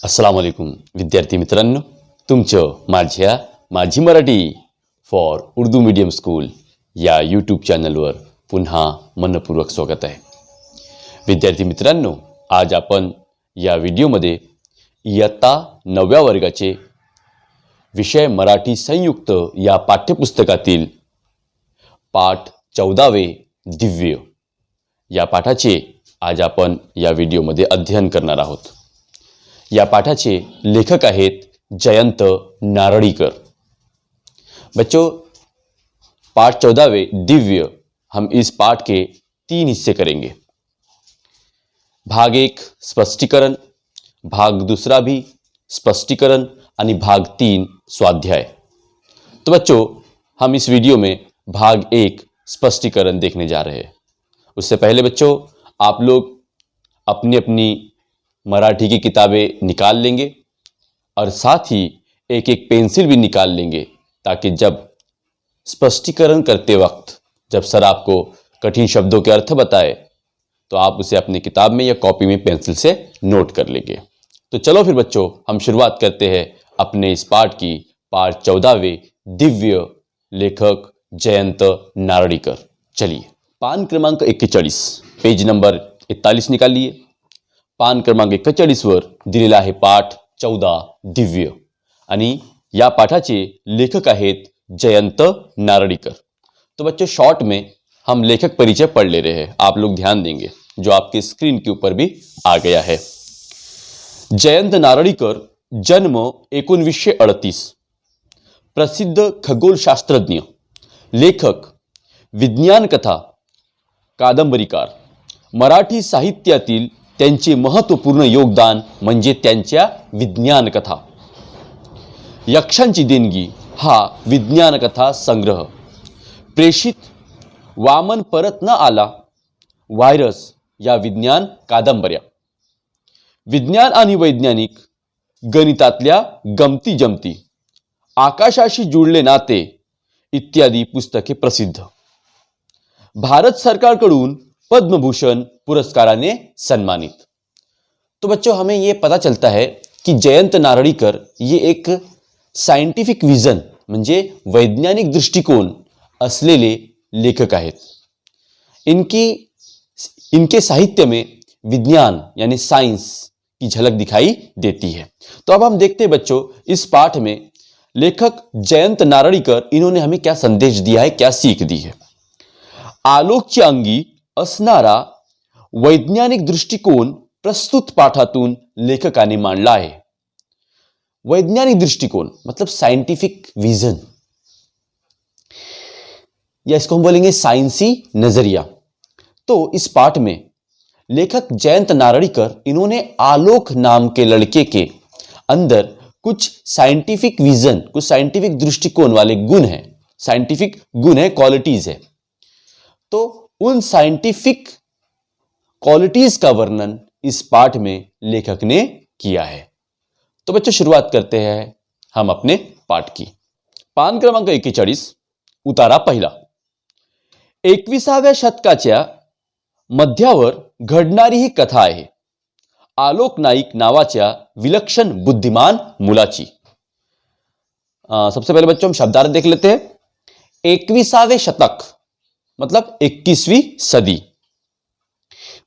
अस्सलाम वालेकुम विद्यार्थी मित्रांनो, तुमचं माझी Marathi for Urdu medium school या यूट्यूब चॅनलवर पुन्हा मनपूर्वक स्वागत आहे. विद्यार्थी मित्रांनो, आज आपण या व्हिडिओमध्ये इयत्ता 9व्या वर्गाचे विषय मराठी संयुक्त या पाठ्यपुस्तकातील पाठ 14वे दिव्य या पाठाचे आज आपण या व्हिडिओमध्ये अध्ययन करणार आहोत. या पाठाचे लेखक आहेत जयंत नारळीकर. बच्चों, पाठ 14वें दिव्य हम इस पाठ के 3 हिस्से करेंगे. भाग 1 स्पष्टीकरण, भाग 2 भी स्पष्टीकरण आणि भाग 3 स्वाध्याय. तो बच्चों, हम इस वीडियो में भाग 1 स्पष्टीकरण देखने जा रहे हैं. उससे पहले बच्चों, आप लोग अपनी अपनी मराठी की किताबें निकाल लेंगे और साथ ही एक एक पेंसिल भी निकाल लेंगे, ताकि जब स्पष्टीकरण करते वक्त जब सर आपको कठिन शब्दों के अर्थ बताए तो आप उसे अपनी किताब में या कॉपी में पेंसिल से नोट कर लेंगे. तो चलो फिर बच्चों, हम शुरुआत करते हैं अपने इस पाठ की. पाठ 14वें दिव्य, लेखक जयंत नारळीकर. चलिए, पान क्रमांक 41, पेज नंबर 41 निकालिए. पान क्रमांक 41 वर दिलेला आहे पाठ 14 दिव्य आणि या पाठाचे लेखक आहेत जयंत नारळीकर. तो बच्चों, शॉर्ट में हम लेखक परिचय पढ़ ले रहे हैं. आप लोग ध्यान देंगे, जो आपके स्क्रीन के ऊपर भी आ गया है. जयंत नारळीकर, जन्म 1938, प्रसिद्ध खगोलशास्त्रज्ञ, लेखक, विज्ञान कथा, कादंबरीकार. मराठी साहित्यातील त्यांचे महत्त्वपूर्ण योगदान म्हणजे त्यांच्या विज्ञान कथा. यक्षांची देणगी हा विज्ञान कथा संग्रह, प्रेषित, वामन परत न आला, व्हायरस या विज्ञान कादंबऱ्या, विज्ञान आणि वैज्ञानिक, गणितातल्या गमती जमती, आकाशाशी जुळले नाते इत्यादी पुस्तके प्रसिद्ध. भारत सरकारकडून पद्मभूषण पुरस्काराने सम्मानित. तो बच्चों, हमें ये पता चलता है कि जयंत नारळीकर ये एक सायंटिफिक विजन म्हणजे वैज्ञानिक दृष्टिकोन असलेले लेखक आहेत. इनके साहित्य में विज्ञान यानी साइंस की झलक दिखाई देती है. तो अब हम देखते हैं बच्चों, इस पाठ में लेखक जयंत नारळीकर इन्होंने हमें क्या संदेश दिया है, क्या सीख दी है. आलोकची अंगी असणारा वैज्ञानिक दृष्टिकोन प्रस्तुत पाठातून लेखकाने मांडला आहे. वैज्ञानिक दृष्टिकोन मतलब साइंटिफिक विजन, या इसको हम बोलेंगे साइंसी नजरिया. तो इस पाठ में लेखक जयंत नारळीकर इन्होंने आलोक नाम के लड़के के अंदर कुछ साइंटिफिक विजन, कुछ साइंटिफिक दृष्टिकोन वाले गुण हैं, साइंटिफिक गुण है, क्वालिटीज है. तो उन साइंटिफिक क्वालिटीज का वर्णन इस पाठ में लेखक ने किया है. तो बच्चों, शुरुआत करते हैं हम अपने पाठ की. पान क्रमांक 41, उतारा पहिला. 21व्या शतकाच्या मध्यावर घडणारी ही कथा आहे आलोक नाईक नावाच्या विलक्षण बुद्धिमान मुलाची. सबसे पहले बच्चों, हम शब्दार्थ देख लेते हैं. 21वें शतक मतलब 21वीं सदी,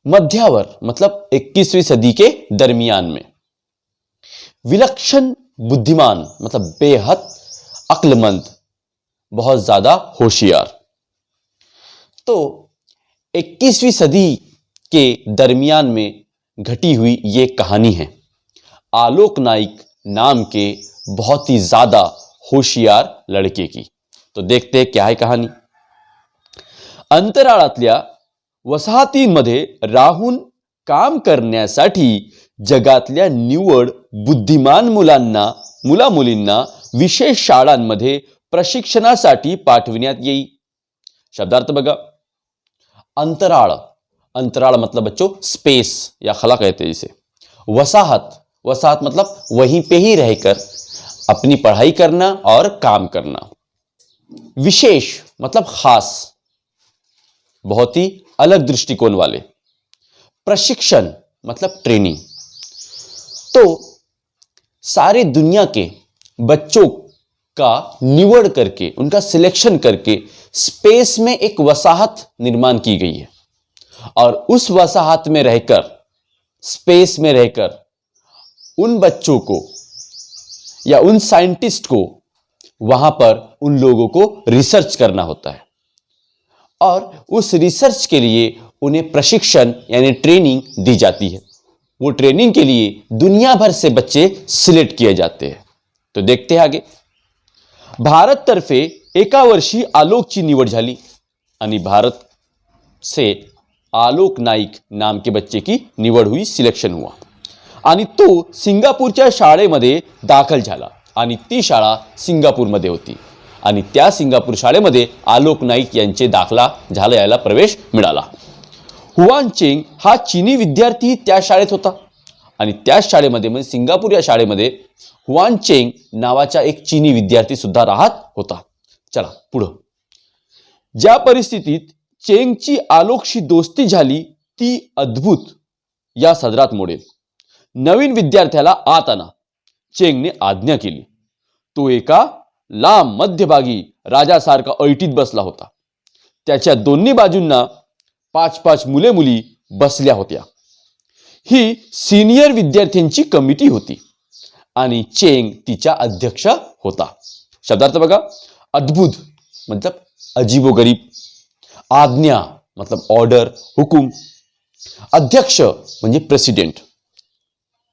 मध्यावर मतलब 21वीं सदी के दरमियान में, विलक्षण बुद्धिमान मतलब बेहद अक्लमंद, बहुत ज्यादा होशियार. तो 21वीं सदी के दरमियान में घटी हुई ये कहानी है आलोक नाईक नाम के बहुत ही ज्यादा होशियार लड़के की. तो देखते हैं क्या है कहानी. अंतराळातल्या वसाहतींमध्ये राहून काम करण्यासाठी जगातल्या निवड बुद्धिमान मुलामुलींना विशेष शाळांमध्ये प्रशिक्षणासाठी पाठविण्यात येई. शब्दार्थ बघा. अंतराळ, अंतराळ मतलब बच्चों स्पेस या खला कहते हैं जिसे. वसाहत, वसाहत मतलब वहीं पे ही रहकर अपनी पढ़ाई करना और काम करना. विशेष मतलब खास, बहुत ही अलग दृष्टिकोन वाले. प्रशिक्षण मतलब ट्रेनिंग. तो सारे दुनिया के बच्चों का निवड़ करके, उनका सिलेक्शन करके स्पेस में एक वसाहत निर्माण की गई है। और उस वसाहत में रहकर, स्पेस में रहकर उन बच्चों को या उन साइंटिस्ट को वहां पर उन लोगों को रिसर्च करना होता है। और उस रिसर्च के लिए उन्हें प्रशिक्षण यानी ट्रेनिंग दी जाती है। वो ट्रेनिंग के लिए दुनिया भर से बच्चे सिलेक्ट किए जाते हैं। तो देखते हैं आगे। भारत तर्फे एका वर्षी आलोकची निवड झाली आणि भारत से आलोक नाईक नाम के बच्चे की निवड हुई, सिलेक्शन हुआ आणि तो सिंगापूरच्या शाळेमध्ये दाखल झाला आणि ती शाळा सिंगापूरमध्ये होती आणि त्या सिंगापूर शाळेमध्ये आलोक नाईक यांचे दाखला झाला, याला प्रवेश मिळाला। हुआन चेंग हा चीनी विद्यार्थी त्या शाळेत होता आणि त्या शाळेमध्ये म्हणजे सिंगापूर या शाळेमध्ये हुआन चेंग नावाचा एक चीनी विद्यार्थी सुद्धा राहत होता। चला पुढे। ज्या परिस्थितीत चेंगची आलोकशी दोस्ती झाली ती अद्भुत या सदरात मोडेल। नवीन विद्यार्थ्याला आत आणा, चेंगने आज्ञा केली। तो एका लांब मध्यभागी राजासारखा ऐटीत बसला होता। त्याच्या दोन्ही बाजूंना 5-5 मुले मुली बसल्या होत्या। ही सीनियर विद्यार्थ्यांची कमिटी होती आणि चेंग तिचा अध्यक्ष होता। शब्दार्थ बघा, अद्भुत मतलब अजीबोगरीब, आज्ञा मतलब ऑर्डर, हुकुम, अध्यक्ष म्हणजे प्रेसिडेंट।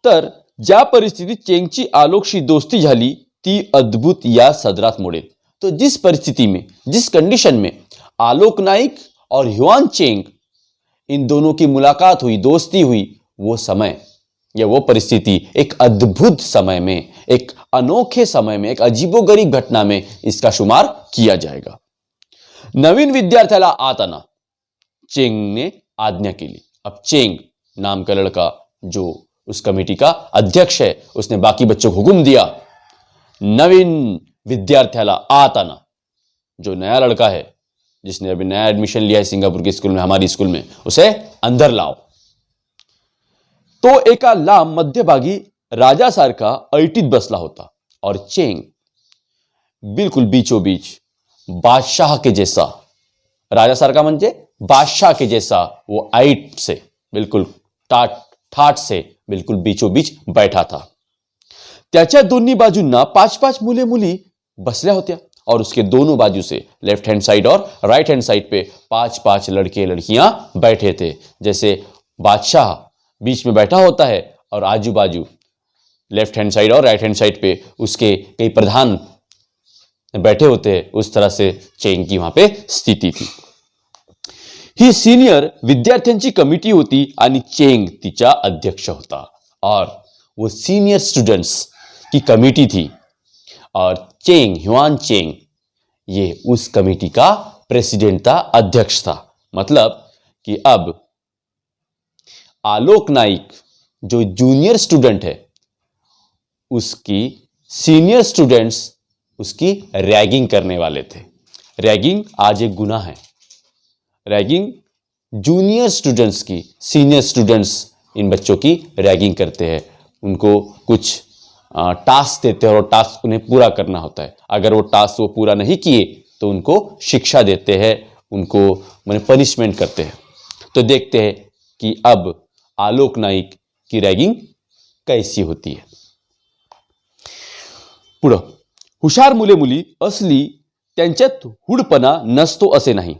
तर ज्या परिस्थितीत चेंगची आलोकशी दोस्ती झाली ती अद्भुत या सदरात मोडेल। तो जिस परिस्थिति में, जिस कंडीशन में आलोक नाइक और ह्युआन चेंग इन दोनों की मुलाकात हुई, दोस्ती हुई, वो समय या वो परिस्थिति एक अद्भुत समय में, एक अनोखे समय में, एक अजीबोगरीब घटना में इसका शुमार किया जाएगा। नवीन विद्यार्थ्याला आत आणा, चेंग ने आज्ञा केली। अब चेंग नाम का लड़का जो उस कमेटी का अध्यक्ष है, उसने बाकी बच्चों को हुक्म दिया, नवीन विद्यार्थ्याला आत आना। जो नया लड़का है, जिसने अभी नया एडमिशन लिया है सिंगापुर के स्कूल में, हमारी स्कूल में, उसे अंदर लाओ। तो एका लांब मध्यभागी राजासारखा ऐटीत बसला होता और चेंग बिल्कुल बीचों बीच बादशाह के जैसा, राजासारखा म्हणजे बादशाह के जैसा, वो ऐट से बिल्कुल ठाठ से बिल्कुल बीचों बीच बैठा था। त्याच्या दोन्ही बाजूंना 5-5 मुले मुली बसल्या होत्या और उसके दोनों बाजू से लेफ्ट हैंड साइड और राइट हैंड साइड पे 5-5 लड़के लड़कियां बैठे थे। जैसे बादशाह बीच में बैठा होता है और आजू बाजू लेफ्ट हैंड साइड और राइट हैंड साइड पे उसके कई प्रधान बैठे होते हैं, उस तरह से चेंग की वहां पे स्थिति थी। ही सीनियर विद्यार्थ्यांची कमिटी होती आणि चेंग तिचा अध्यक्ष होता और वो सीनियर स्टूडेंट्स की कमिटी थी और चेंग, ह्युआन चेंग, ये उस कमेटी का प्रेसिडेंट था, अध्यक्ष था। मतलब कि अब आलोक नाइक जो जूनियर स्टूडेंट है, उसकी सीनियर स्टूडेंट्स उसकी रैगिंग करने वाले थे। रैगिंग आज एक गुनाह है। रैगिंग जूनियर स्टूडेंट्स की, सीनियर स्टूडेंट्स इन बच्चों की रैगिंग करते हैं, उनको कुछ टास्क देते हैं और टास्क उन्हें पूरा करना होता है। अगर वो टास्क वो पूरा नहीं किए तो उनको शिक्षा देते हैं, उनको माने पनिशमेंट करते हैं। तो देखते हैं कि अब आलोक नाइक की रैगिंग कैसी होती है। पुढं, हुशार मुले मुली असली त्यांच्यात हुडपणा नसतो असे नाही,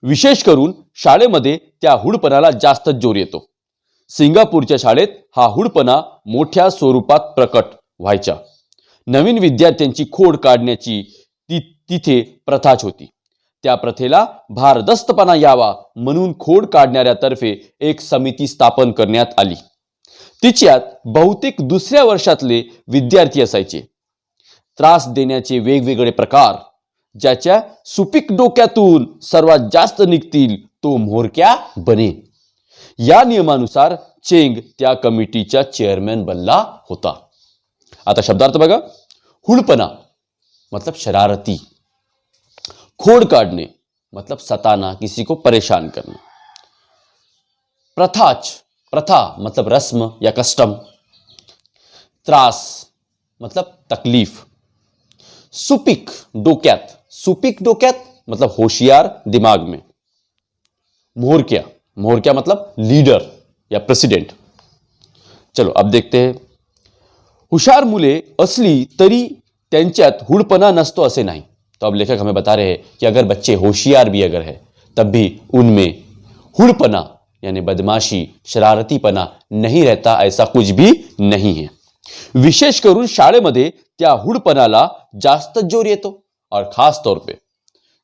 विशेष करून शाळेमध्ये त्या हुडपणाला जास्त जोर येतो। सिंगापूरच्या शाळेत हा हुडपणा मोठ्या स्वरूपात प्रकट व्हायचा। नवीन विद्यार्थ्यांची खोड काढण्याची तिथे प्रथाच होती। त्या प्रथेला भारदस्तपणा यावा म्हणून खोड काढणाऱ्यातर्फे एक समिती स्थापन करण्यात आली। तिच्यात बहुतेक दुसऱ्या वर्षातले विद्यार्थी असायचे। त्रास देण्याचे वेगवेगळे प्रकार, ज्याच्या सुपीक डोक्यातून सर्वात जास्त निघतील तो म्होरक्या बने। या नियमानुसार चेंग त्या कमिटीचा चेअरमॅन बनला होता। आता शब्दार्थ बघा, हुडपणा मतलब शरारती, खोड काटने मतलब सताना, किसी को परेशान करना। प्रथा मतलब रस्म या कस्टम। त्रास मतलब तकलीफ। सुपीक डोक्यात, सुपीक डोक्यात मतलब होशियार दिमाग में। म्होरक्या, म्होरक्या मतलब लीडर या प्रेसिडेंट। चलो अब देखते हैं, हुशार मुले असली तरी त्यांच्यात हुड़पना नसतो असे नहीं। तो अब लेखक हमें बता रहे हैं कि अगर बच्चे होशियार भी अगर है तब भी उनमें हुड़पना यानी बदमाशी, शरारतीपना नहीं रहता, ऐसा कुछ भी नहीं है। विशेष करून शाळेमध्ये त्या हुड़पनाला जास्त जोर येतो और खास तौर पे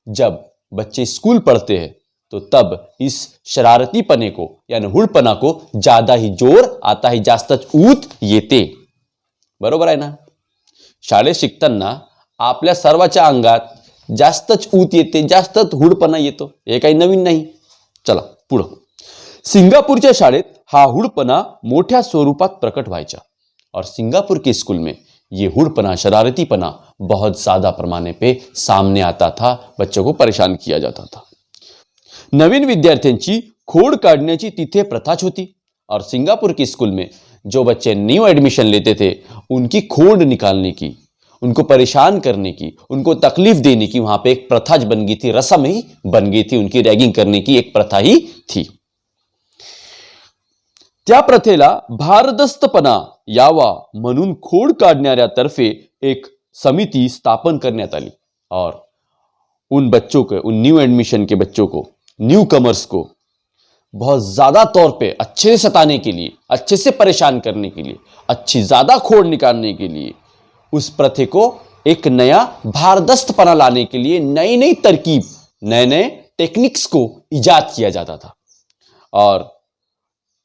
जब बच्चे स्कूल पढ़ते हैं तो तब इस शरारतीपने को यानी हुड़पना को ज्यादा ही जोर आता है, जास्तच ऊत येते। बरोबर आहे ना? शाळेत शिकताना आपल्या सर्वाच्या अंगात जास्तच ऊत येते, जास्तच हुड़पना येतो, हे काही नवीन नाही। चला पुढं, सिंगापूरच्या शाळेत हा हुड़पना मोठ्या स्वरूपात प्रकट व्हायचा और सिंगापुर के स्कूल में ये हुड़पना, शरारतीपना बहुत ज्यादा पैमाने पे सामने आता था, बच्चों को परेशान किया जाता था। नवीन विद्यार्थ्यांची खोड काढण्याची तिथे प्रथाच होती और सिंगापुर के स्कूल में जो बच्चे न्यू एडमिशन लेते थे उनकी खोड निकालने की, उनको परेशान करने की, उनको तकलीफ देने की वहां पे एक प्रथा बन गई थी, रस्म ही बन गई थी, उनकी रैगिंग करने की एक प्रथा ही थी। त्या प्रथेला भारदस्तपणा यावा म्हणून खोड काढणाऱ्यातर्फे एक समिति स्थापन करण्यात आली और उन बच्चों को, उन न्यू एडमिशन के बच्चों को, न्यू कमर्स को बहुत ज्यादा तौर पे अच्छे से सताने के लिए, अच्छे से परेशान करने के लिए, अच्छी ज्यादा खोड़ निकालने के लिए, उस प्रथे को एक नया भारदस्तपना लाने के लिए नई नई तरकीब, नए नए टेक्निक्स को इजाद किया जाता था और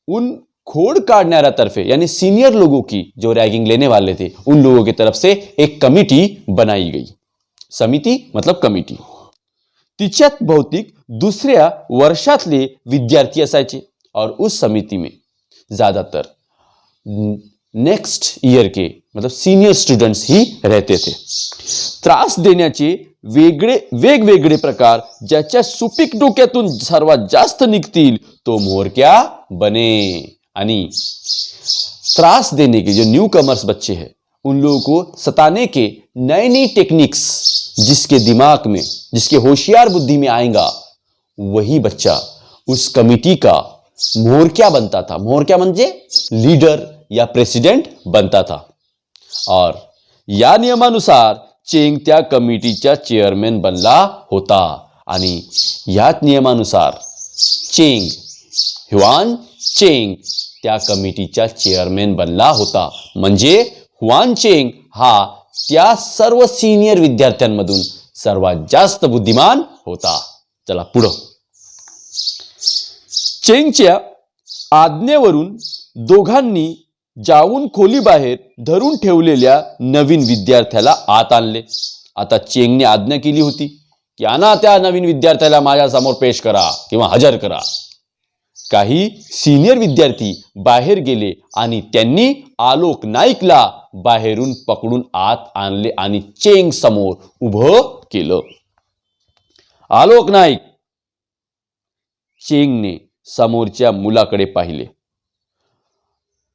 उन खोड़ काटनारा तरफे यानी सीनियर लोगों की, जो रैगिंग लेने वाले थे उन लोगों की तरफ से एक कमिटी बनाई गई। समिति मतलब कमिटी। तिच्यात बहुतेक दुसऱ्या वर्षातले विद्यार्थी असायचे और उस समिति में ज्यादातर नेक्स्ट ईयर के मतलब सीनियर स्टूडेंट्स ही रहते थे। त्रास देण्याचे वेगवेगळे प्रकार ज्याच्या सुपीक डोक्यातून सर्वात जास्त निघतील तो म्होरक्या बने। आणि त्रास देने के जो न्यू कमर्स बच्चे हैं उन लोगों को सताने के नई नई टेक्निक्स जिसके दिमाग में, जिसके होशियार बुद्धि में आएगा वही बच्चा उस कमिटी का म्होरक्या बनता था। म्होरक्या म्हणजे लीडर या प्रेसिडेंट बनता था और या नियमानुसार चेंग त्या कमिटीचा चेअरमॅन बनला होता आणि याच नियमानुसार चेंग, ह्युआन चेंग त्या कमिटीचा चेअरमॅन बनला होता। म्हणजे ह्युआन चेंग हा त्या सर्व सीनियर विद्यार्थ्यांमधून सर्वात जास्त बुद्धिमान होता। चला पुढं, चेंगच्या आज्ञेवरून दोघांनी जाऊन खोली बाहेर धरून ठेवलेल्या नवीन विद्यार्थ्याला आत आणले। आता चेंगने आज्ञा केली होती की आणा त्या नवीन विद्यार्थ्याला माझ्या समोर पेश करा किंवा हजर करा। काही सीनियर विद्यार्थी बाहेर गेले आणि त्यांनी आलोक नाईकला बाहेरून पकडून आत आणले आणि चेंग समोर उभं केलं। आलोक नाईक, चेंगने समोरच्या मुलाकडे पाहिले।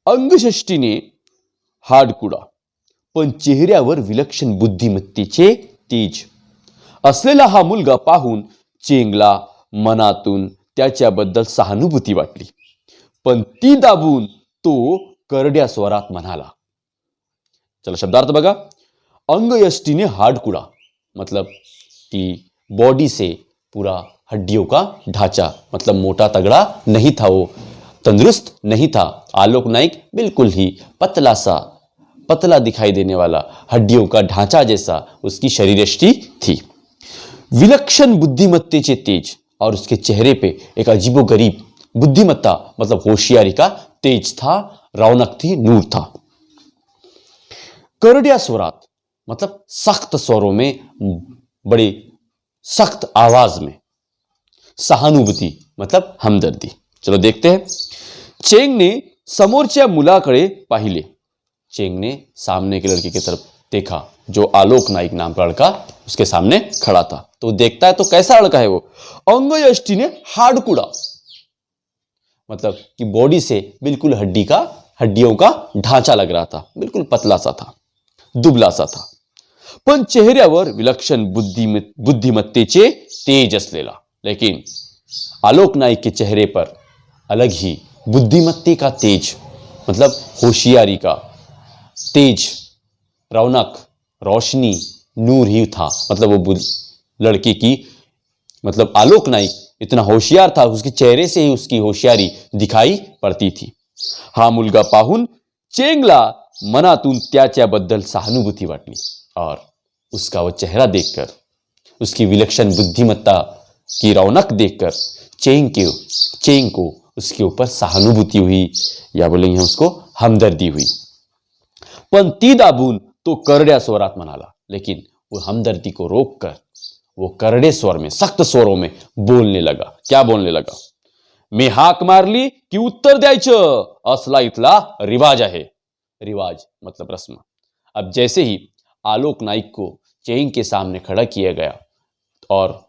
अंगषष्टीने हाडकुडा पण चेहऱ्यावर विलक्षण बुद्धिमत्तेचे तेज असलेला हा मुलगा पाहून चेंगला मनातून त्याच्याबद्दल सहानुभूती वाटली, पण ती दाबून तो करड्या स्वरात म्हणाला। चला शब्दार्थ बघा, अंगयष्टीने हाडकुड़ा मतलब कि बॉडी से पूरा हड्डियों का ढांचा, मतलब मोटा तगड़ा नहीं था, वो तंदुरुस्त नहीं था। आलोक नाइक बिल्कुल ही पतला सा, पतला दिखाई देने वाला, हड्डियों का ढांचा जैसा उसकी शरीरयष्टि थी। विलक्षण बुद्धिमत्तेचे तेज और उसके चेहरे पे एक अजीबोगरीब बुद्धिमत्ता मतलब होशियारी का तेज था, रौनक थी, नूर था। करड़िया स्वरात मतलब सख्त स्वरों में, बड़ी सख्त आवाज में। सहानुभूति मतलब हमदर्दी। चलो देखते हैं। चेंग ने समोरच्या मुलाकडे पाहिले। चेंग ने सामने के लड़के की तरफ देखा जो आलोक नाइक नाम का लड़का उसके सामने खड़ा था। तो देखता है तो कैसा लड़का है वो, अंगयष्टि ने हाडकुड़ा मतलब कि बॉडी से बिल्कुल हड्डियों का ढांचा लग रहा था, बिल्कुल पतला सा था। दुबला सा था, पण चेहऱ्यावर विलक्षण बुद्धिमत्तेचे तेज असलेला. लेकिन आलोक नाईक के चेहरे पर अलग ही बुद्धिमत्ते का तेज, मतलब होशियारी का तेज, रौनक, रोशनी, नूर ही था. मतलब वो लड़के की, मतलब आलोक नाईक इतना होशियार था, उसके चेहरे से ही उसकी होशियारी दिखाई पड़ती थी. हा मुलगा पाहून चेंगला मनातून त्याच्याबद्दल सहानुभूती वाटली और उसका वो चेहरा देखकर, उसकी विलक्षण बुद्धिमत्ता की रौनक देखकर चेंग को उसके ऊपर सहानुभूती हुई, या बोलेंगे हम उसको हमदर्दी हुई. पण ती दाबून तो करड्या स्वरात म्हणाला. लेकिन वो हमदर्दी को रोककर वो करड़े स्वर में, सख्त स्वरों में बोलने लगा. क्या बोलने लगा? मी हाक मारली की उत्तर द्यायचं, असला इथला रिवाज आहे. रिवाज मतलब रस्म. अब जैसे ही आलोक नाईक को चेंग के सामने खड़ा किया गया और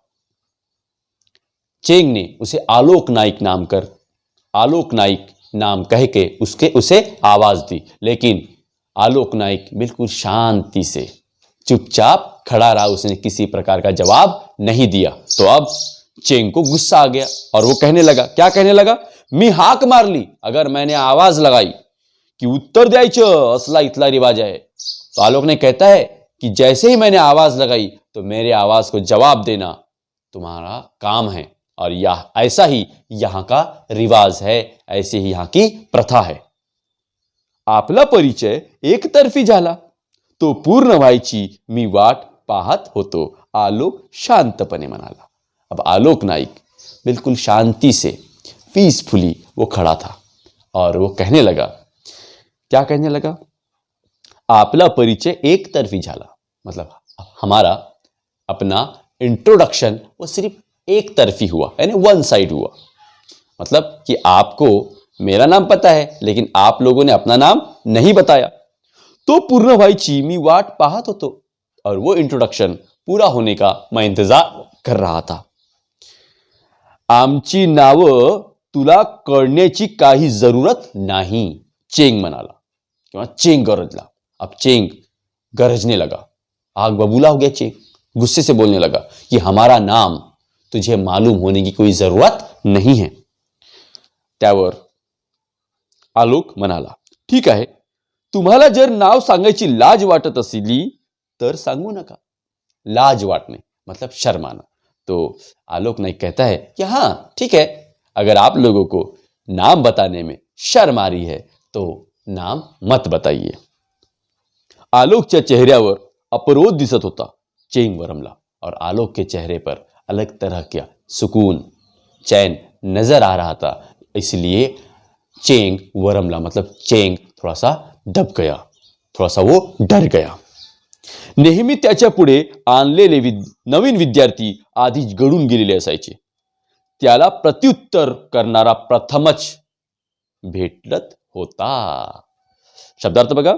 चेंग ने उसे आलोक नाईक नाम कह के उसे आवाज दी. लेकिन आलोक नाईक बिल्कुल शांति से चुपचाप खड़ा रहा, उसने किसी प्रकार का जवाब नहीं दिया. तो अब चेंग को गुस्सा आ गया और वो कहने लगा. क्या कहने लगा? मी हाक मारली, अगर मैंने आवाज लगाई कि उत्तर द्यायचं, असला इथला रिवाज है. तो आलोक ने कहता है कि जैसे ही मैंने आवाज लगाई तो मेरे आवाज को जवाब देना तुम्हारा काम है, और यह ऐसा ही यहां का रिवाज है, ऐसे ही यहां की प्रथा है. आपला परिचय एकतर्फी झाला, तो पूर्ण व्हायची मी वाट पाहत होतो, आलोक शांतपणे म्हणाला. अब आलोक नाईक बिल्कुल शांति से, पीसफुली वो खड़ा था और वो कहने लगा. क्या कहने लगा? आपला परिचय एक तरफी झाला, मतलब हमारा अपना इंट्रोडक्शन वो सिर्फ एक तरफी हुआ, यानी वन साइड हुआ. मतलब कि आपको मेरा नाम पता है, लेकिन आप लोगों ने अपना नाम नहीं बताया. तो पूर्ण व्हायची मी वाट पाहत होतो, और वो इंट्रोडक्शन पूरा होने का मैं इंतजार कर रहा था. आमची नावं तुला कळण्याची काही जरूरत नाही, चेंग म्हणाला किंवा चेंग गरजला. अब चेंग गरजने लगा, आग बबूला हो गया. चेंग गुस्से से बोलने लगा कि हमारा नाम तुझे मालूम होने की कोई जरूरत नहीं है. त्यावर आलोक म्हणाला, ठीक आहे, तुम्हाला जर नाव सांगायची लाज वाटत असली तर सांगू नका. लाज वाटणे मतलब शर्माना. तो आलोक नाईक कहता है कि हाँ ठीक है, अगर आप लोगों को नाम बताने में शर्म आ रही है तो नाम मत बताइए. आलोकच्या चेहऱ्यावर अपरोध दिसत होता. चेंग वरमला और आलोक के चेहरे पर अलग तरह का सुकून, चैन नजर आ रहा था. इसलिए चेंग वरमला, मतलब चेंग थोड़ा सा दब गया, थोड़ा सा वो डर गया. नेहमी त्याच्या पुढे आणलेले नवीन विद्यार्थी आधीच गळून गेलेले असायचे. त्याला प्रत्युत्तर करणारा प्रथमच भेटत होता. शब्दार्थ बघा,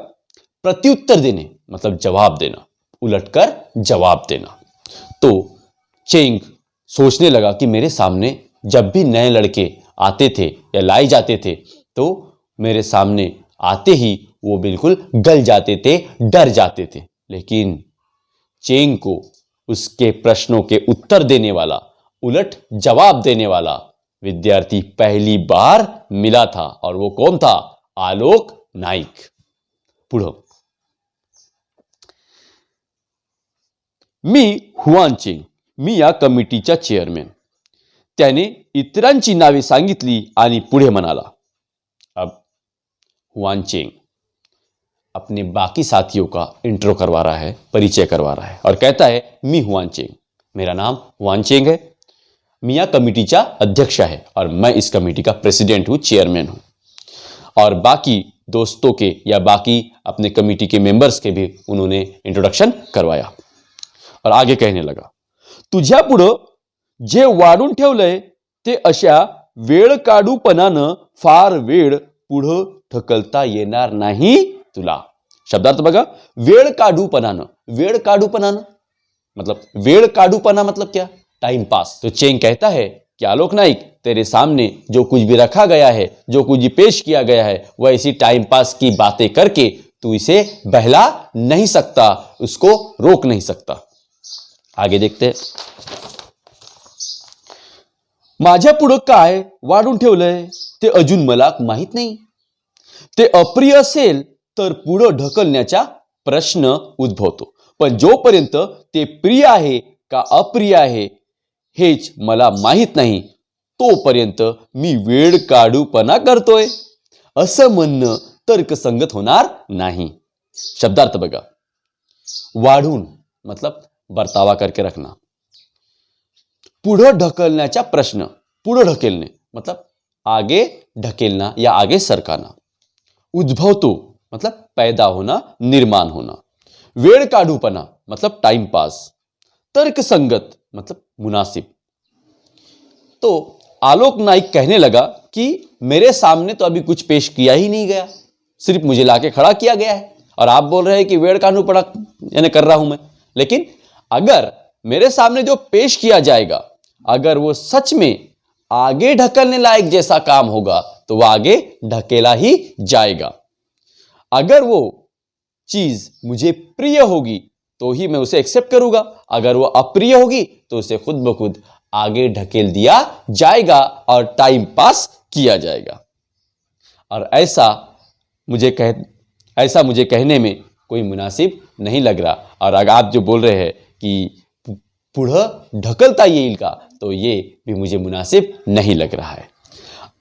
प्रत्युत्तर देने मतलब जवाब देना, उलटकर जवाब देना. तो चेंग सोचने लगा कि मेरे सामने जब भी नए लड़के आते थे या लाए जाते थे तो मेरे सामने आते ही वो बिल्कुल गल जाते थे, डर जाते थे. लेकिन चेंग को उसके प्रश्नों के उत्तर देने वाला, उलट जवाब देने वाला विद्यार्थी पहली बार मिला था, और वो कौन था? आलोक नाईक. पुढं, मी हुआन चेंग, मी या कमिटीचा चेअरमॅन. त्याने इतरांची नावे सांगितली आणि पुढे म्हणाला. अब हुआन चेंग अपने बाकी साथियों का इंट्रो करवा रहा है, परिचय करवा रहा है और कहता है मी हुआन चेंग, मेरा नाम हुआन चेंग है, मियाँ कमेटी का अध्यक्ष है और मैं इस कमेटी का प्रेसिडेंट हूँ, चेयरमैन हूँ. और बाकी दोस्तों के या बाकी अपने कमेटी के मेंबर्स के भी उन्होंने इंट्रोडक्शन करवाया. और आगे कहने लगा, तुझ्या पुढं जे वाढून ठेवलंय ते अशा वेळ काढूपणानं फार वेळ पुढं ढकलता येणार नाही तुला. शब्दार्थ बघा, वेळ काढूपणानं. वेळ काढूपणानं मतलब वेळ काढूपना मतलब क्या? Time pass. तो चेंग कहता है कि आलोक नाईक, तेरे सामने जो कुछ भी रखा गया है, जो कुछ भी पेश किया गया है, वह इसी टाइम पास की बातें करके तू इसे बहला नहीं सकता, उसको रोक नहीं सकता। आगे देखते हैं। माझ्या पुढं काय वाढून ठेवलंय ते अजून मला माहित नाही। ते अप्रिय असेल तर पुढं ढकलण्याचा प्रश्न उद्भवतो, पण जोपर्यंत ते प्रिय आहे का अप्रिय आहे हेच मला माहित नाही तोपर्यंत मी वेळ काढूपणा करतोय असं म्हणणं तर्कसंगत होणार नाही। शब्दार्थ बघा। वाढून मतलब बर्तावा करके रखना, पुढं ढकलण्याचा प्रश्न, पुढं ढकेलने मतलब आगे ढकेलना या आगे सरकाना। उद्भवतो मतलब पैदा होना, निर्माण होना। वेळ काढूपना मतलब टाइम पास। तर्कसंगत मतलब मुनासिब। तो आलोक नाइक कहने लगा कि मेरे सामने तो अभी कुछ पेश किया ही नहीं गया, सिर्फ मुझे लाके खड़ा किया गया है और आप बोल रहे हैं कि वेळ काढूपणा यानी कर रहा हूं मैं। लेकिन अगर मेरे सामने जो पेश किया जाएगा अगर वो सच में आगे ढकलने लायक जैसा काम होगा तो वह आगे ढकेला ही जाएगा। अगर वो चीज मुझे प्रिय होगी तो ही मैं उसे एक्सेप्ट करूंगा, अगर वो अप्रिय होगी तो उसे खुद ब खुद आगे ढकेल दिया जाएगा और टाइम पास किया जाएगा। और ऐसा मुझे कहने में कोई मुनासिब नहीं लग रहा। और अगर आप जो बोल रहे हैं कि पुढं ढकलता येईल का, तो ये भी मुझे मुनासिब नहीं लग रहा है।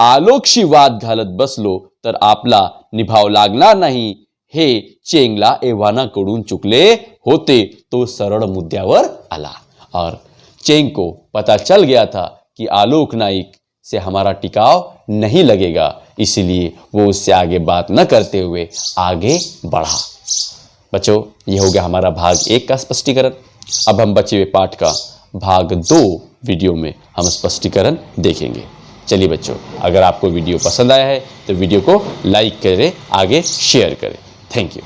आलोकशी वाद घालत बसलो तर आपला निभाव लागणार नाही हे चेंगला एव्हानाकडून चुकले होते, तो सरळ मुद्द्यावर आला। और चेंग को पता चल गया था कि आलोक नाइक से हमारा टिकाव नहीं लगेगा, इसलिए वो उससे आगे बात न करते हुए आगे बढ़ा। बच्चों, ये हो गया हमारा भाग 1 का स्पष्टीकरण। अब हम बचे हुए पाठ का भाग 2 वीडियो में हम स्पष्टीकरण देखेंगे। चलिए बच्चों, अगर आपको वीडियो पसंद आया है तो वीडियो को लाइक करें, आगे शेयर करें। Thank you.